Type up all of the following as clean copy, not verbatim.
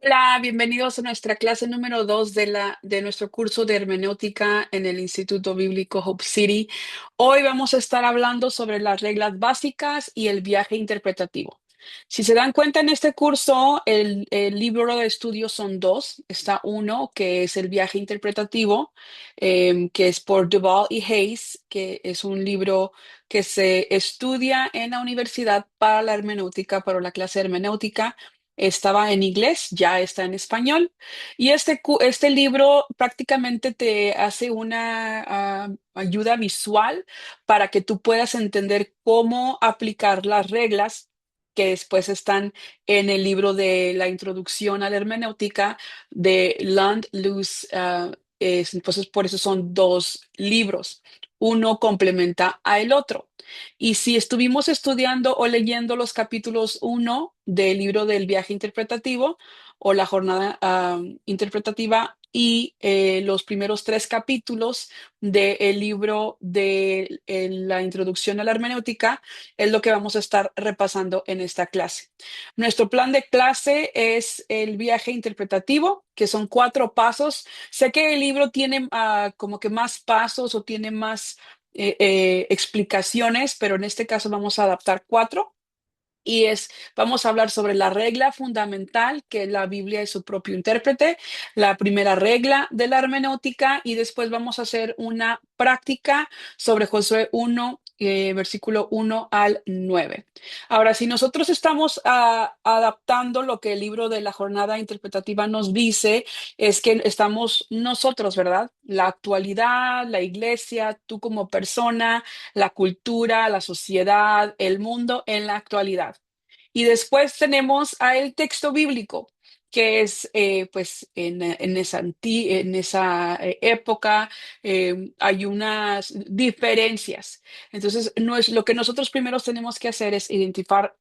Hola, bienvenidos a nuestra clase número 2 de nuestro curso de hermenéutica en el Instituto Bíblico Hope City. Hoy vamos a estar hablando sobre las reglas básicas y el viaje interpretativo. Si se dan cuenta en este curso, el libro de estudio son dos. Está uno que es el viaje interpretativo, que es por Duval y Hayes, que es un libro que se estudia en la universidad para la hermenéutica, para la clase de hermenéutica. Estaba en inglés, ya está en español. Y este libro prácticamente te hace una ayuda visual para que tú puedas entender cómo aplicar las reglas que después están en el libro de la introducción a la hermenéutica de Land Luz. Entonces, por eso son dos libros. Uno complementa al otro. Y si estuvimos estudiando o leyendo los capítulos uno del libro del viaje interpretativo o la jornada interpretativa y los primeros tres capítulos del libro de la introducción a la hermenéutica, es lo que vamos a estar repasando en esta clase. Nuestro plan de clase es el viaje interpretativo, que son 4 pasos. Sé que el libro tiene como que más pasos o tiene más explicaciones, pero en este caso vamos a adaptar 4. Vamos a hablar sobre la regla fundamental, que la Biblia es su propio intérprete, la primera regla de la hermenéutica, y después vamos a hacer una práctica sobre Josué 1, versículo 1 al 9. Ahora, si nosotros estamos adaptando lo que el libro de la jornada interpretativa nos dice, es que estamos nosotros, ¿verdad? La actualidad, la iglesia, tú como persona, la cultura, la sociedad, el mundo en la actualidad. Y después tenemos a el texto bíblico, que es pues en esa época hay unas diferencias. Entonces, no es, lo que nosotros primero tenemos que hacer es identificar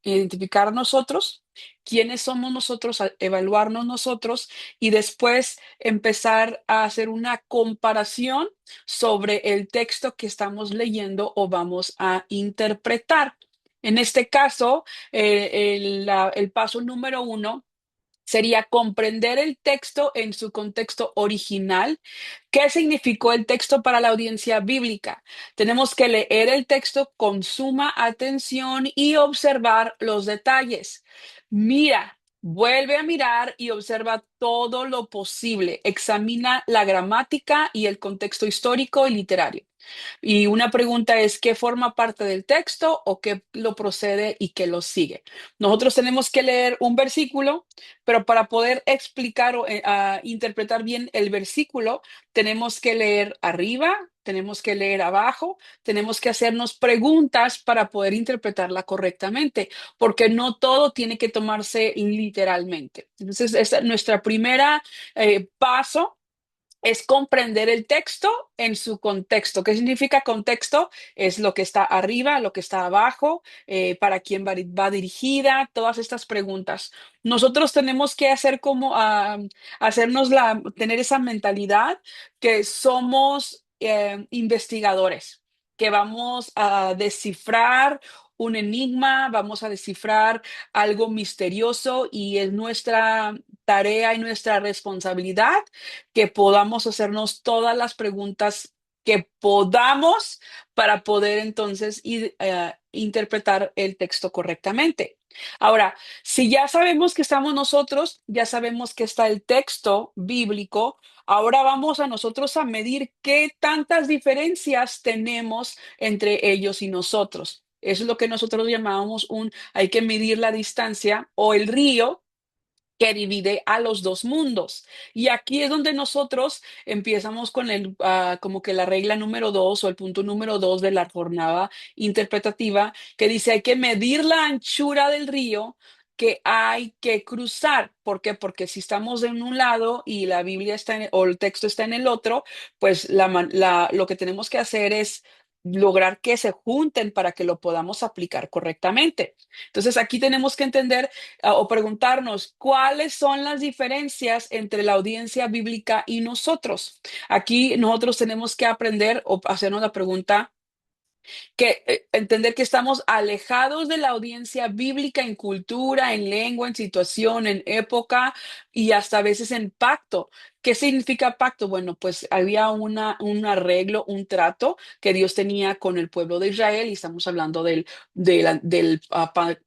nosotros, quiénes somos nosotros, evaluarnos nosotros y después empezar a hacer una comparación sobre el texto que estamos leyendo o vamos a interpretar. En este caso, el paso número 1 sería comprender el texto en su contexto original. ¿Qué significó el texto para la audiencia bíblica? Tenemos que leer el texto con suma atención y observar los detalles. Mira, vuelve a mirar y observa todo lo posible. Examina la gramática y el contexto histórico y literario. Y una pregunta es, ¿qué forma parte del texto o qué lo procede y qué lo sigue? Nosotros tenemos que leer un versículo, pero para poder explicar o interpretar bien el versículo, tenemos que leer arriba, tenemos que leer abajo, tenemos que hacernos preguntas para poder interpretarla correctamente, porque no todo tiene que tomarse literalmente. Entonces, esa es nuestra primera paso, es comprender el texto en su contexto. ¿Qué significa contexto? Es lo que está arriba, lo que está abajo, para quién va dirigida, todas estas preguntas. Nosotros tenemos que hacer como tener esa mentalidad que somos investigadores, que vamos a descifrar un enigma, vamos a descifrar algo misterioso y es nuestra tarea y nuestra responsabilidad que podamos hacernos todas las preguntas que podamos para poder entonces interpretar el texto correctamente. Ahora, si ya sabemos que estamos nosotros, ya sabemos que está el texto bíblico, ahora vamos a nosotros a medir qué tantas diferencias tenemos entre ellos y nosotros. Eso es lo que nosotros llamamos hay que medir la distancia o el río que divide a los dos mundos. Y aquí es donde nosotros empezamos con como que la regla número 2 o el punto número 2 de la jornada interpretativa, que dice hay que medir la anchura del río que hay que cruzar. ¿Por qué? Porque si estamos en un lado y la Biblia o el texto está en el otro, pues lo que tenemos que hacer es lograr que se junten para que lo podamos aplicar correctamente. Entonces aquí tenemos que entender o preguntarnos cuáles son las diferencias entre la audiencia bíblica y nosotros. Aquí nosotros tenemos que aprender o hacernos la pregunta, Entender que estamos alejados de la audiencia bíblica en cultura, en lengua, en situación, en época y hasta a veces en pacto. ¿Qué significa pacto? Bueno, pues había un arreglo, un trato que Dios tenía con el pueblo de Israel y estamos hablando del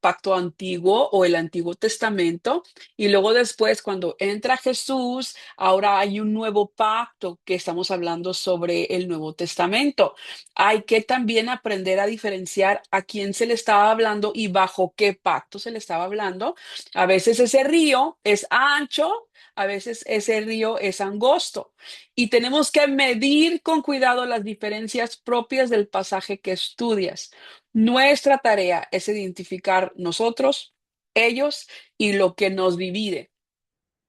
pacto antiguo o el Antiguo Testamento. Y luego después, cuando entra Jesús, ahora hay un nuevo pacto que estamos hablando sobre el Nuevo Testamento. Hay que también aprender a diferenciar a quién se le estaba hablando y bajo qué pacto se le estaba hablando. A veces ese río es ancho, a veces ese río es angosto y tenemos que medir con cuidado las diferencias propias del pasaje que estudias. Nuestra tarea es identificar nosotros, ellos y lo que nos divide,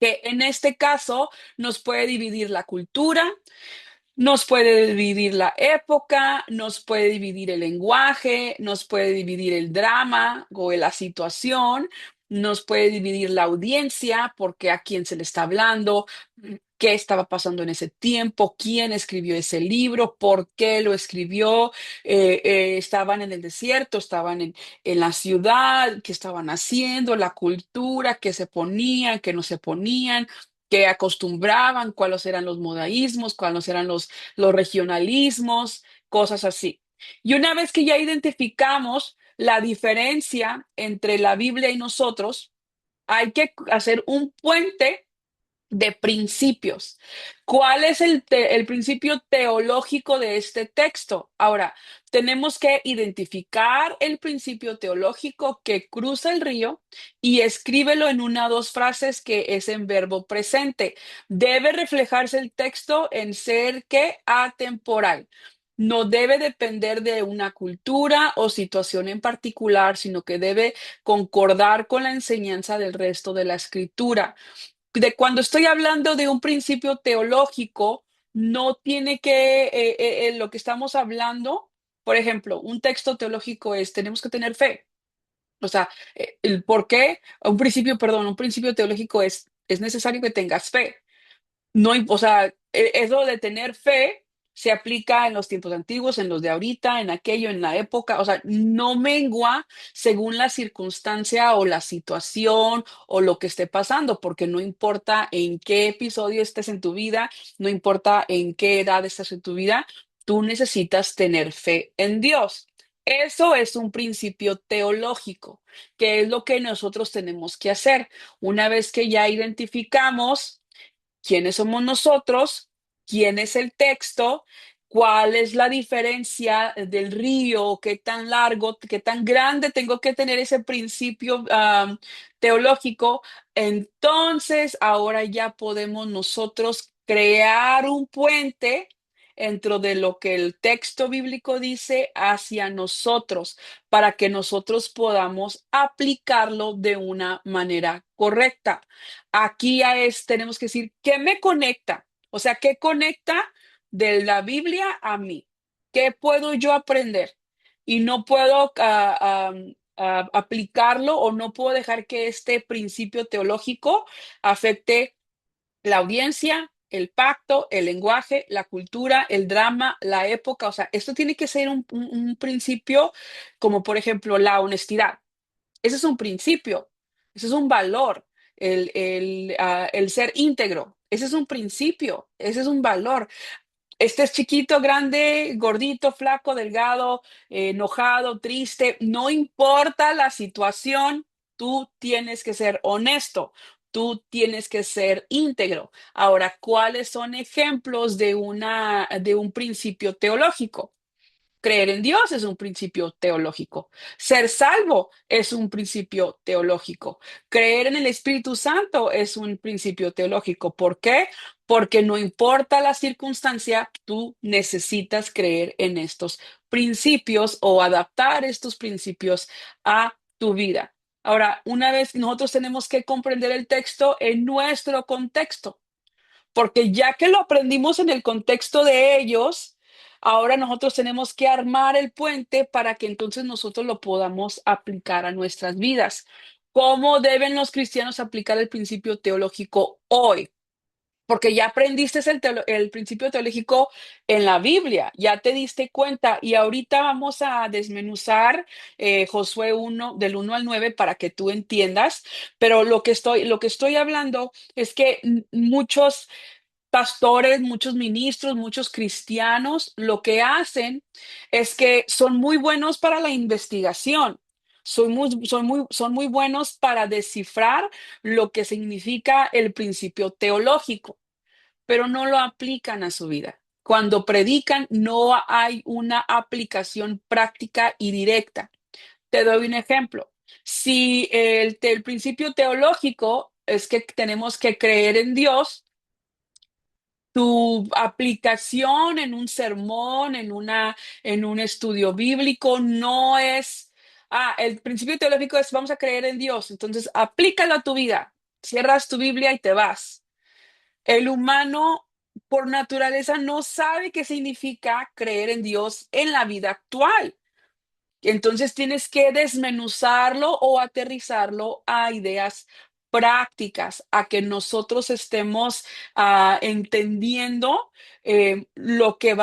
que en este caso nos puede dividir la cultura, nos puede dividir la época, nos puede dividir el lenguaje, nos puede dividir el drama o la situación, nos puede dividir la audiencia, porque a quién se le está hablando, qué estaba pasando en ese tiempo, quién escribió ese libro, por qué lo escribió, estaban en el desierto, estaban en la ciudad, qué estaban haciendo, la cultura, qué se ponían, qué no se ponían, qué acostumbraban, cuáles eran los modaísmos, cuáles eran los regionalismos, cosas así. Y una vez que ya identificamos la diferencia entre la Biblia y nosotros, hay que hacer un puente de principios. ¿Cuál es el principio teológico de este texto? Ahora, tenemos que identificar el principio teológico que cruza el río y escríbelo en una o dos frases que es en verbo presente. Debe reflejarse el texto en ser que atemporal. No debe depender de una cultura o situación en particular, sino que debe concordar con la enseñanza del resto de la escritura. De cuando estoy hablando de un principio teológico, no tiene que, lo que estamos hablando, por ejemplo, un texto teológico es, tenemos que tener fe. O sea, el por qué, un principio teológico es necesario que tengas fe. No, o sea, eso de tener fe se aplica en los tiempos antiguos, en los de ahorita, en aquello, en la época, o sea, no mengua según la circunstancia o la situación o lo que esté pasando, porque no importa en qué episodio estés en tu vida, no importa en qué edad estés en tu vida, tú necesitas tener fe en Dios. Eso es un principio teológico, que es lo que nosotros tenemos que hacer. Una vez que ya identificamos quiénes somos nosotros, quién es el texto, cuál es la diferencia del río, qué tan largo, qué tan grande tengo que tener ese principio teológico. Entonces, ahora ya podemos nosotros crear un puente dentro de lo que el texto bíblico dice hacia nosotros, para que nosotros podamos aplicarlo de una manera correcta. Aquí tenemos que decir, ¿qué me conecta? O sea, ¿qué conecta de la Biblia a mí? ¿Qué puedo yo aprender? Y no puedo aplicarlo o no puedo dejar que este principio teológico afecte la audiencia, el pacto, el lenguaje, la cultura, el drama, la época. O sea, esto tiene que ser un principio como, por ejemplo, la honestidad. Ese es un principio, ese es un valor, el ser íntegro, ese es un principio, ese es un valor. Este es chiquito, grande, gordito, flaco, delgado, enojado, triste, no importa la situación, tú tienes que ser honesto, tú tienes que ser íntegro. Ahora, ¿cuáles son ejemplos de un principio teológico? Creer en Dios es un principio teológico. Ser salvo es un principio teológico. Creer en el Espíritu Santo es un principio teológico. ¿Por qué? Porque no importa la circunstancia, tú necesitas creer en estos principios o adaptar estos principios a tu vida. Ahora, una vez nosotros tenemos que comprender el texto en nuestro contexto. Porque ya que lo aprendimos en el contexto de ellos, ahora nosotros tenemos que armar el puente para que entonces nosotros lo podamos aplicar a nuestras vidas. ¿Cómo deben los cristianos aplicar el principio teológico hoy? porque ya aprendiste el principio teológico en la Biblia, ya te diste cuenta y ahorita vamos a desmenuzar Josué 1 del 1 al 9 para que tú entiendas, pero lo que estoy hablando es que muchos pastores, muchos ministros, muchos cristianos, lo que hacen es que son muy buenos para la investigación. Son muy buenos para descifrar lo que significa el principio teológico, pero no lo aplican a su vida. Cuando predican, no hay una aplicación práctica y directa. Te doy un ejemplo. Si el principio teológico es que tenemos que creer en Dios, tu aplicación en un sermón, en un estudio bíblico, no es, el principio teológico es vamos a creer en Dios, entonces aplícalo a tu vida, cierras tu Biblia y te vas. El humano, por naturaleza, no sabe qué significa creer en Dios en la vida actual. Entonces tienes que desmenuzarlo o aterrizarlo a ideas prácticas, a que nosotros estemos entendiendo lo que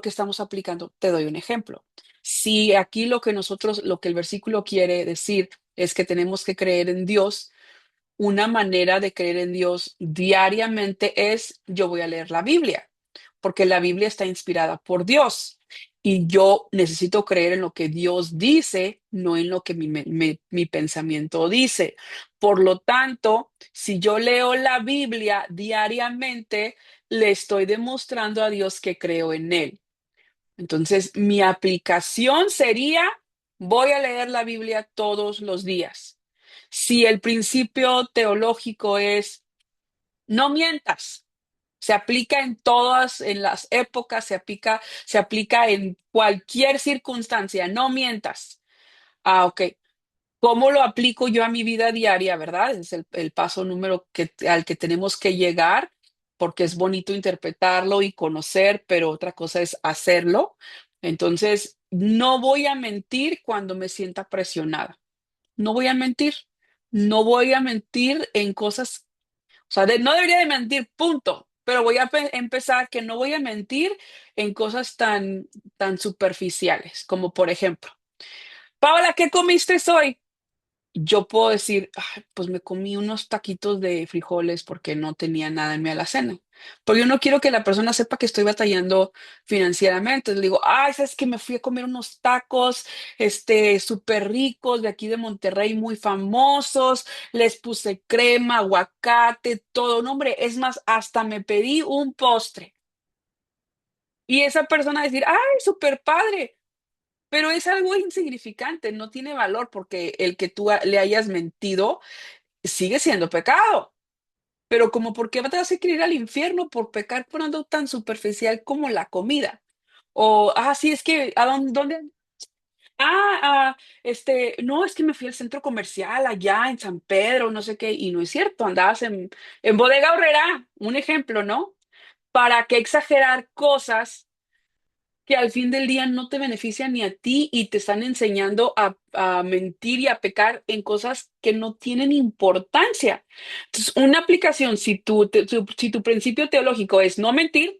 estamos aplicando. Te doy un ejemplo. Si aquí lo que el versículo quiere decir es que tenemos que creer en Dios, una manera de creer en Dios diariamente es yo voy a leer la Biblia, porque la Biblia está inspirada por Dios y yo necesito creer en lo que Dios dice, no en lo que mi pensamiento dice. Por lo tanto, si yo leo la Biblia diariamente, le estoy demostrando a Dios que creo en Él. Entonces, mi aplicación sería, voy a leer la Biblia todos los días. Si el principio teológico es, no mientas, se aplica en todas, en las épocas, se aplica en cualquier circunstancia, no mientas. Ok. ¿Cómo lo aplico yo a mi vida diaria, verdad? Es el paso número al que tenemos que llegar, porque es bonito interpretarlo y conocer, pero otra cosa es hacerlo. Entonces, no voy a mentir cuando me sienta presionada. No voy a mentir. No voy a mentir en cosas, o sea, no debería de mentir, punto. Pero voy a empezar que no voy a mentir en cosas tan superficiales, como por ejemplo, Paola, ¿qué comiste hoy? Yo puedo decir, "Ay, pues me comí unos taquitos de frijoles porque no tenía nada en mi alacena. Pero yo no quiero que la persona sepa que estoy batallando financieramente. Le digo, ay, sabes que me fui a comer unos tacos, súper ricos de aquí de Monterrey, muy famosos. Les puse crema, aguacate, todo. No, hombre, es más, hasta me pedí un postre. Y esa persona decir, ay, súper padre. Pero es algo insignificante, no tiene valor porque el que tú le hayas mentido sigue siendo pecado. Pero como por qué te vas a querer ir al infierno por pecar por algo tan superficial como la comida. O, sí, es que, ¿dónde? No, es que me fui al centro comercial allá en San Pedro, no sé qué, y no es cierto, andabas en Bodega Aurrerá, un ejemplo, ¿no? ¿Para qué exagerar cosas que al fin del día no te benefician ni a ti y te están enseñando a mentir y a pecar en cosas que no tienen importancia? Entonces, una aplicación, si tu principio teológico es no mentir,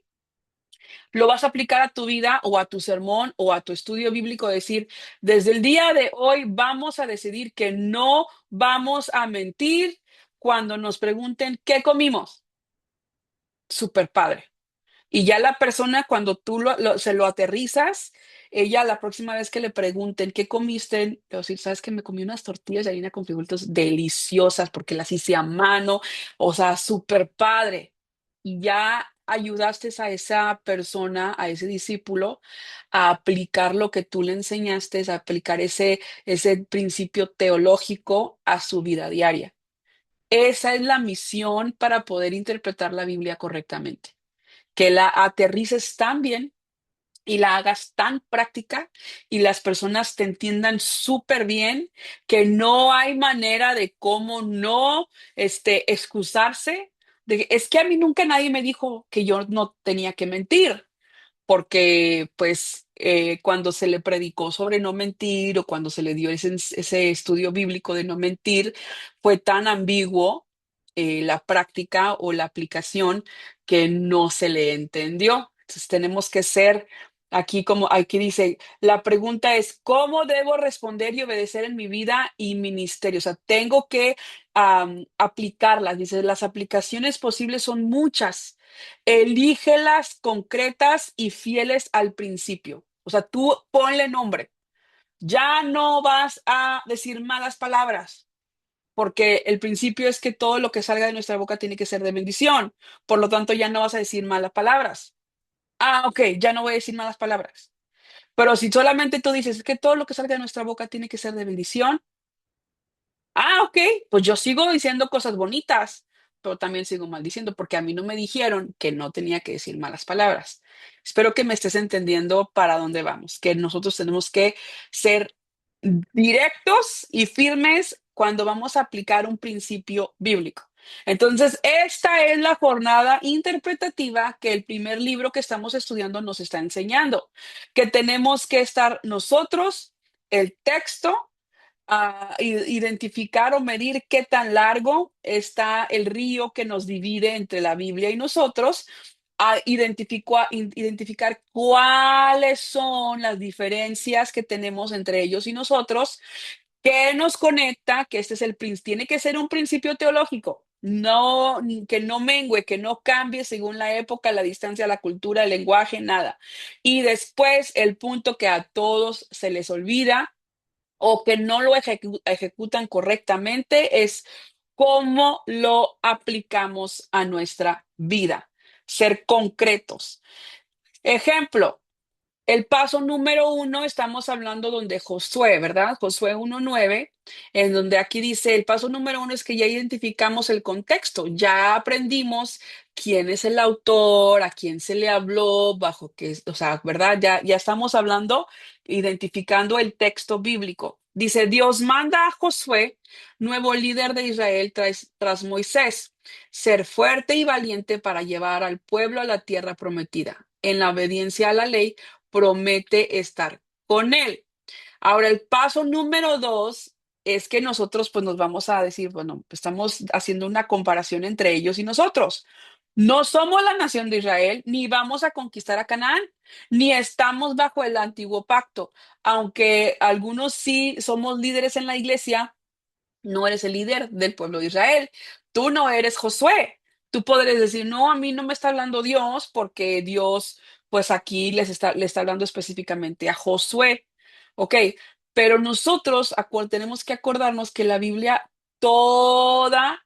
lo vas a aplicar a tu vida o a tu sermón o a tu estudio bíblico, decir, desde el día de hoy vamos a decidir que no vamos a mentir cuando nos pregunten qué comimos. Super padre. Y ya la persona, cuando tú se lo aterrizas, ella la próxima vez que le pregunten qué comiste, le va a decir, sabes que me comí unas tortillas de harina con frijolitos deliciosas porque las hice a mano, o sea, súper padre. Y ya ayudaste a esa persona, a ese discípulo, a aplicar lo que tú le enseñaste, a aplicar ese principio teológico a su vida diaria. Esa es la misión para poder interpretar la Biblia correctamente, que la aterrices tan bien y la hagas tan práctica y las personas te entiendan súper bien que no hay manera de cómo no excusarse. Es que a mí nunca nadie me dijo que yo no tenía que mentir, porque pues cuando se le predicó sobre no mentir o cuando se le dio ese estudio bíblico de no mentir, fue tan ambiguo la práctica o la aplicación que no se le entendió. Entonces tenemos que ser aquí como aquí dice, la pregunta es, ¿cómo debo responder y obedecer en mi vida y ministerio? O sea, tengo que aplicarlas. Dice, las aplicaciones posibles son muchas. Elígelas concretas y fieles al principio. O sea, tú ponle nombre. Ya no vas a decir malas palabras, porque el principio es que todo lo que salga de nuestra boca tiene que ser de bendición. Por lo tanto, ya no vas a decir malas palabras. Ah, ok, ya no voy a decir malas palabras. Pero si solamente tú dices es que todo lo que salga de nuestra boca tiene que ser de bendición, ah, ok, pues yo sigo diciendo cosas bonitas, pero también sigo maldiciendo porque a mí no me dijeron que no tenía que decir malas palabras. Espero que me estés entendiendo para dónde vamos, que nosotros tenemos que ser directos y firmes cuando vamos a aplicar un principio bíblico. Entonces, esta es la jornada interpretativa que el primer libro que estamos estudiando nos está enseñando, que tenemos que estar nosotros, el texto, identificar o medir qué tan largo está el río que nos divide entre la Biblia y nosotros, identificar cuáles son las diferencias que tenemos entre ellos y nosotros, qué nos conecta, que este es tiene que ser un principio teológico. No, que no mengue, que no cambie según la época, la distancia, la cultura, el lenguaje, nada. Y después el punto que a todos se les olvida o que no lo ejecutan correctamente es cómo lo aplicamos a nuestra vida. Ser concretos. Ejemplo, el paso número uno, estamos hablando donde Josué, ¿verdad? Josué 1:9, en donde aquí dice, el paso número uno es que ya identificamos el contexto, ya aprendimos quién es el autor, a quién se le habló, bajo qué, o sea, ¿verdad? Ya estamos hablando, identificando el texto bíblico. Dice, Dios manda a Josué, nuevo líder de Israel tras Moisés, ser fuerte y valiente para llevar al pueblo a la tierra prometida, en la obediencia a la ley promete estar con él. Ahora, el paso número dos es que nosotros pues nos vamos a decir, bueno, pues, estamos haciendo una comparación entre ellos y nosotros. No somos la nación de Israel, ni vamos a conquistar a Canaán, ni estamos bajo el antiguo pacto. Aunque algunos sí somos líderes en la iglesia, no eres el líder del pueblo de Israel. Tú no eres Josué. Tú podrías decir, no, a mí no me está hablando Dios porque Dios, pues aquí le está hablando específicamente a Josué. Ok, pero nosotros tenemos que acordarnos que la Biblia, toda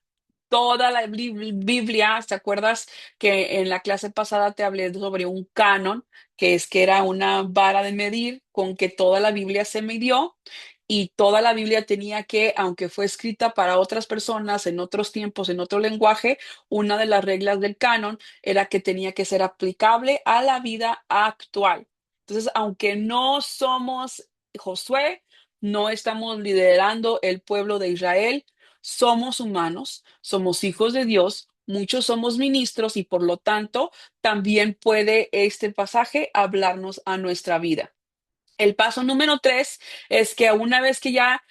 la Biblia, ¿te acuerdas que en la clase pasada te hablé sobre un canon, que era una vara de medir con que toda la Biblia se midió? Y toda la Biblia tenía que, aunque fue escrita para otras personas en otros tiempos, en otro lenguaje, una de las reglas del canon era que tenía que ser aplicable a la vida actual. Entonces, aunque no somos Josué, no estamos liderando el pueblo de Israel, somos humanos, somos hijos de Dios, muchos somos ministros y por lo tanto también puede este pasaje hablarnos a nuestra vida. El paso número tres es que una vez que ya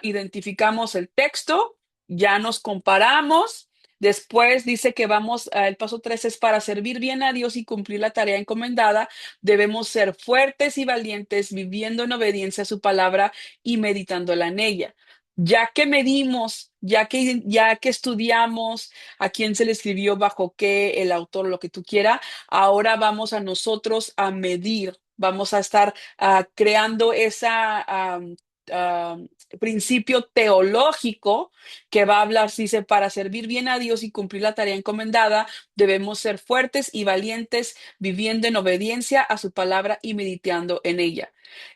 identificamos el texto, ya nos comparamos. Después dice que el paso tres es para servir bien a Dios y cumplir la tarea encomendada. Debemos ser fuertes y valientes, viviendo en obediencia a su palabra y meditándola en ella. Ya que medimos, ya que estudiamos a quién se le escribió, bajo qué, el autor, lo que tú quieras, ahora vamos a nosotros a medir, vamos a estar creando esa principio teológico que va a hablar, dice, para servir bien a Dios y cumplir la tarea encomendada, debemos ser fuertes y valientes, viviendo en obediencia a su palabra y meditando en ella.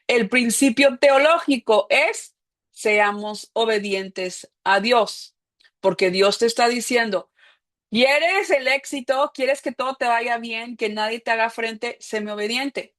El principio teológico es, seamos obedientes a Dios, porque Dios te está diciendo, ¿quieres el éxito? ¿Quieres que todo te vaya bien? Que nadie te haga frente, séme obediente.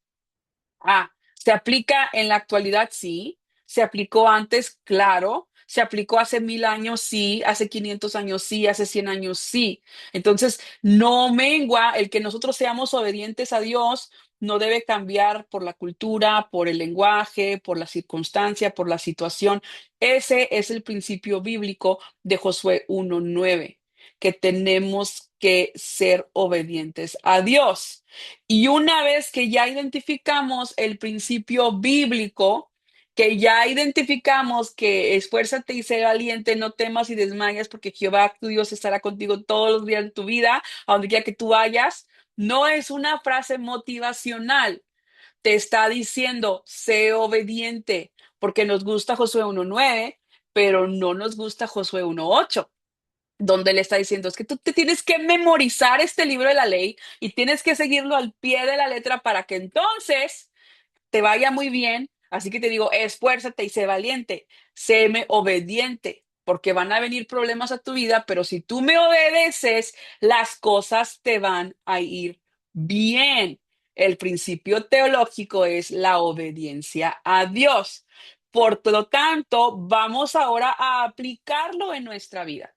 ¿Se aplica en la actualidad? Sí. ¿Se aplicó antes? Claro. ¿Se aplicó hace 1000 años? Sí. ¿Hace 500 años? Sí. ¿Hace 100 años? Sí. Entonces, no mengua el que nosotros seamos obedientes a Dios, no debe cambiar por la cultura, por el lenguaje, por la circunstancia, por la situación. Ese es el principio bíblico de Josué 1:9. que tenemos que ser obedientes a Dios. Y una vez que ya identificamos el principio bíblico, que ya identificamos que esfuérzate y sé valiente, no temas y desmayas, porque Jehová tu Dios estará contigo todos los días de tu vida, a donde quiera que tú vayas, no es una frase motivacional, te está diciendo, sé obediente, porque nos gusta Josué 1:9, pero no nos gusta Josué 1:8, donde le está diciendo, es que tú te tienes que memorizar este libro de la ley y tienes que seguirlo al pie de la letra para que entonces te vaya muy bien. Así que te digo, esfuérzate y sé valiente, séme obediente, porque van a venir problemas a tu vida, pero si tú me obedeces, las cosas te van a ir bien. El principio teológico es la obediencia a Dios. Por lo tanto, vamos ahora a aplicarlo en nuestra vida,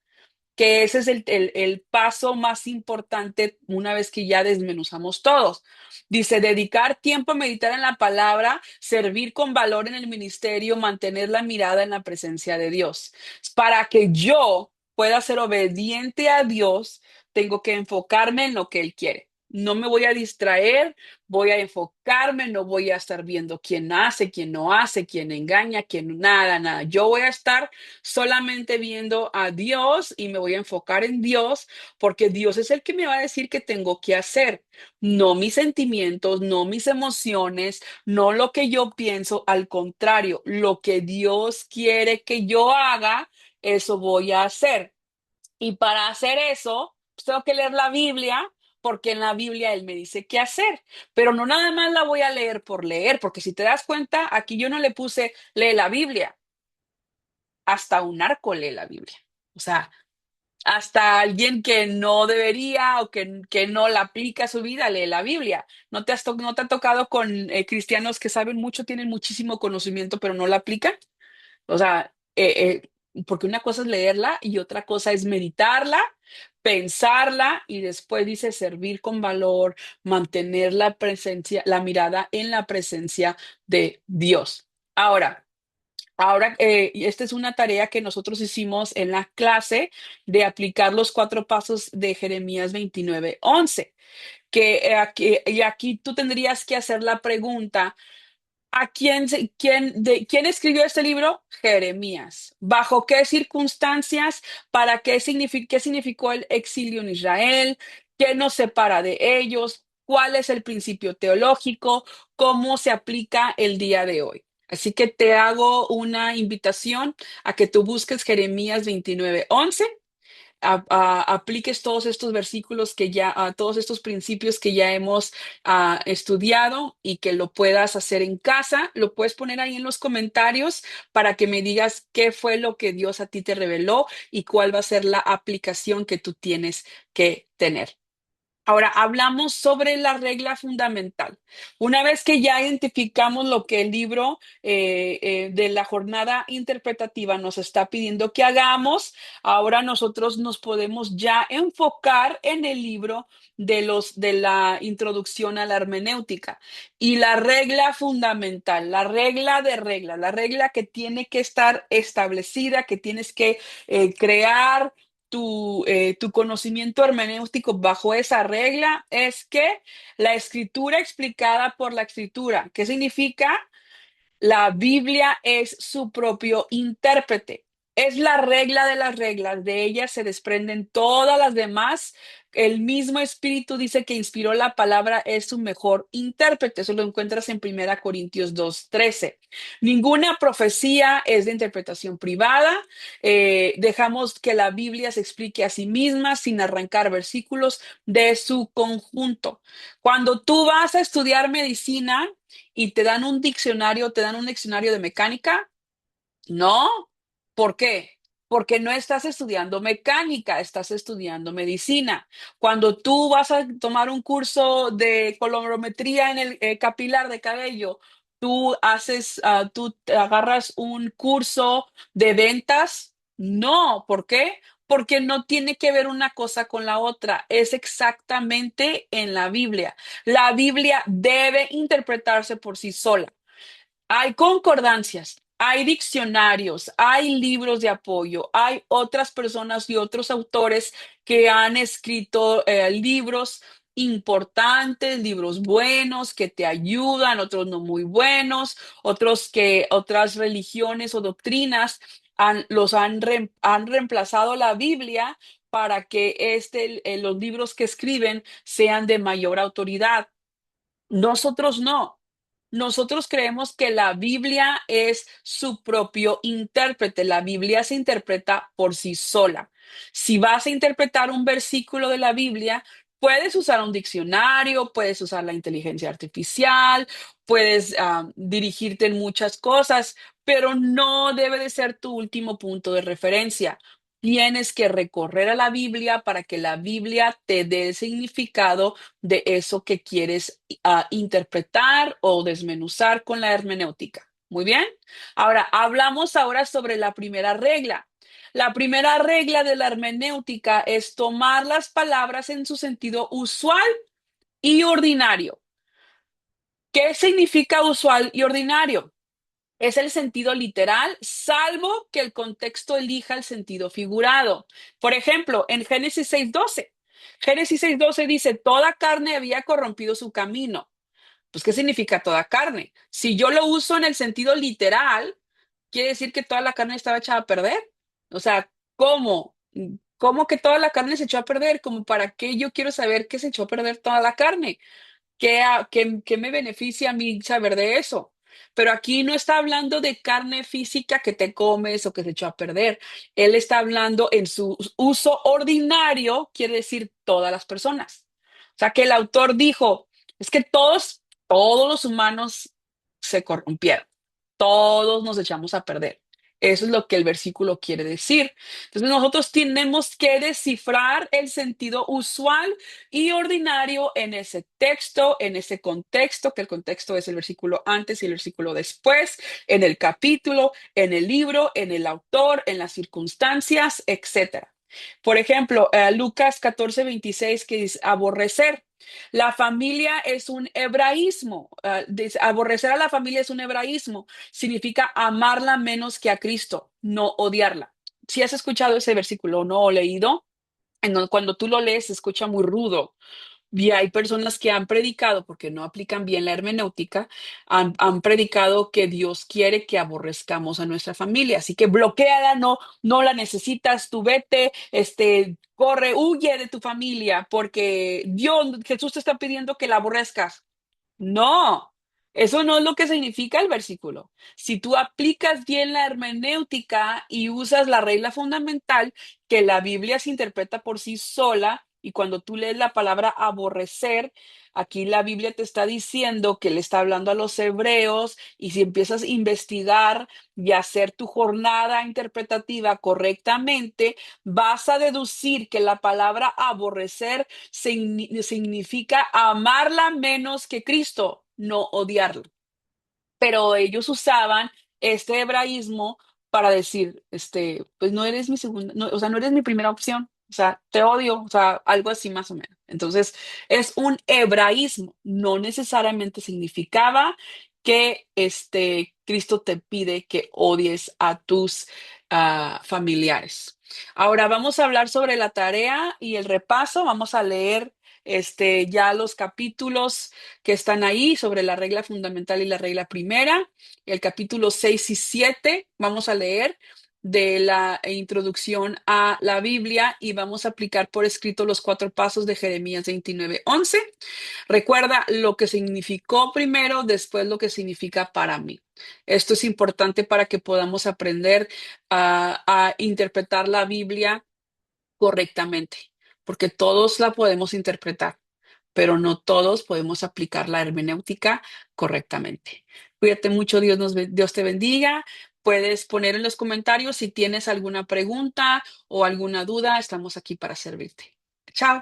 que ese es el paso más importante una vez que ya desmenuzamos todos. Dice, dedicar tiempo a meditar en la palabra, servir con valor en el ministerio, mantener la mirada en la presencia de Dios. Para que yo pueda ser obediente a Dios, tengo que enfocarme en lo que Él quiere. No me voy a distraer, voy a enfocarme, no voy a estar viendo quién hace, quién no hace, quién engaña, quién nada, nada. Yo voy a estar solamente viendo a Dios y me voy a enfocar en Dios, porque Dios es el que me va a decir qué tengo que hacer, no mis sentimientos, no mis emociones, no lo que yo pienso, al contrario, lo que Dios quiere que yo haga, eso voy a hacer. Y para hacer eso, pues tengo que leer la Biblia, porque en la Biblia Él me dice qué hacer, pero no nada más la voy a leer por leer, porque si te das cuenta, aquí yo no le puse lee la Biblia, hasta un narco lee la Biblia. O sea, hasta alguien que no debería o que no la aplica a su vida lee la Biblia. ¿No te ha tocado con cristianos que saben mucho, tienen muchísimo conocimiento, pero no la aplican? O sea, porque una cosa es leerla y otra cosa es meditarla, pensarla y después dice servir con valor, mantener la presencia, la mirada en la presencia de Dios. Ahora, y esta es una tarea que nosotros hicimos en la clase de aplicar los 4 pasos de Jeremías 29:11, y aquí tú tendrías que hacer la pregunta, ¿quién escribió este libro? Jeremías. ¿Bajo qué circunstancias? ¿Para qué significó el exilio en Israel? ¿Qué nos separa de ellos? ¿Cuál es el principio teológico? ¿Cómo se aplica el día de hoy? Así que te hago una invitación a que tú busques Jeremías 29:11, apliques todos estos versículos todos estos principios que ya hemos estudiado y que lo puedas hacer en casa. Lo puedes poner ahí en los comentarios para que me digas qué fue lo que Dios a ti te reveló y cuál va a ser la aplicación que tú tienes que tener. Ahora hablamos sobre la regla fundamental. Una vez que ya identificamos lo que el libro de la jornada interpretativa nos está pidiendo que hagamos, ahora nosotros nos podemos ya enfocar en el libro de la introducción a la hermenéutica y la regla fundamental, la regla de reglas, la regla que tiene que estar establecida, que tienes que crear tu conocimiento hermenéutico bajo esa regla, es que la escritura explicada por la escritura. ¿Qué significa? La Biblia es su propio intérprete. Es la regla de las reglas. De ella se desprenden todas las demás. El mismo Espíritu dice que inspiró la palabra, es su mejor intérprete. Eso lo encuentras en 1 Corintios 2:13. Ninguna profecía es de interpretación privada. Dejamos que la Biblia se explique a sí misma sin arrancar versículos de su conjunto. Cuando tú vas a estudiar medicina, y te dan un diccionario de mecánica, no. ¿Por qué? Porque no estás estudiando mecánica, estás estudiando medicina. Cuando tú vas a tomar un curso de colorimetría en el capilar de cabello, tú te agarras un curso de ventas. No, ¿por qué? Porque no tiene que ver una cosa con la otra. Es exactamente en la Biblia. La Biblia debe interpretarse por sí sola. Hay concordancias. Hay diccionarios, hay libros de apoyo, hay otras personas y otros autores que han escrito libros importantes, libros buenos que te ayudan, otros no muy buenos, otros que otras religiones o doctrinas han reemplazado la Biblia para que los libros que escriben sean de mayor autoridad. Nosotros no. Nosotros creemos que la Biblia es su propio intérprete. La Biblia se interpreta por sí sola. Si vas a interpretar un versículo de la Biblia, puedes usar un diccionario, puedes usar la inteligencia artificial, puedes dirigirte en muchas cosas, pero no debe de ser tu último punto de referencia. Tienes que recorrer a la Biblia para que la Biblia te dé el significado de eso que quieres interpretar o desmenuzar con la hermenéutica. Muy bien. Ahora, hablamos ahora sobre la primera regla. La primera regla de la hermenéutica es tomar las palabras en su sentido usual y ordinario. ¿Qué significa usual y ordinario? Es el sentido literal, salvo que el contexto elija el sentido figurado. Por ejemplo, en Génesis 6:12. Génesis 6:12 dice, toda carne había corrompido su camino. Pues, ¿qué significa toda carne? Si yo lo uso en el sentido literal, quiere decir que toda la carne estaba echada a perder. O sea, ¿cómo? ¿Cómo que toda la carne se echó a perder? ¿Como para qué yo quiero saber que se echó a perder toda la carne? ¿Qué me beneficia a mí saber de eso? Pero aquí no está hablando de carne física que te comes o que se echó a perder. Él está hablando en su uso ordinario, quiere decir todas las personas. O sea, que el autor dijo, es que todos los humanos se corrompieron. Todos nos echamos a perder. Eso es lo que el versículo quiere decir. Entonces nosotros tenemos que descifrar el sentido usual y ordinario en ese texto, en ese contexto, que el contexto es el versículo antes y el versículo después, en el capítulo, en el libro, en el autor, en las circunstancias, etcétera. Por ejemplo, Lucas 14:26 que dice aborrecer. La familia es un hebraísmo. Aborrecer a la familia es un hebraísmo. Significa amarla menos que a Cristo, no odiarla. Si has escuchado ese versículo o no o leído, cuando tú lo lees se escucha muy rudo. Y hay personas que han predicado, porque no aplican bien la hermenéutica, han predicado que Dios quiere que aborrezcamos a nuestra familia. Así que bloqueala, no la necesitas, tú vete, corre, huye de tu familia, porque Jesús te está pidiendo que la aborrezcas. No, eso no es lo que significa el versículo. Si tú aplicas bien la hermenéutica y usas la regla fundamental, que la Biblia se interpreta por sí sola, y cuando tú lees la palabra aborrecer, aquí la Biblia te está diciendo que le está hablando a los hebreos, y si empiezas a investigar y hacer tu jornada interpretativa correctamente, vas a deducir que la palabra aborrecer significa amarla menos que Cristo, no odiarla. Pero ellos usaban este hebraísmo para decir, pues no eres mi segunda, o sea, no eres mi primera opción, o sea, te odio, o sea, algo así más o menos. Entonces, es un hebraísmo, no necesariamente significaba que Cristo te pide que odies a tus familiares. Ahora vamos a hablar sobre la tarea y el repaso. Vamos a leer ya los capítulos que están ahí sobre la regla fundamental y la regla primera. El capítulo 6 y 7 vamos a leer de la introducción a la Biblia y vamos a aplicar por escrito los 4 pasos de Jeremías 29:11. Recuerda lo que significó primero, después lo que significa para mí. Esto es importante para que podamos aprender a interpretar la Biblia correctamente, porque todos la podemos interpretar, pero no todos podemos aplicar la hermenéutica correctamente. Cuídate mucho, Dios te bendiga. Puedes poner en los comentarios si tienes alguna pregunta o alguna duda, estamos aquí para servirte. Chao.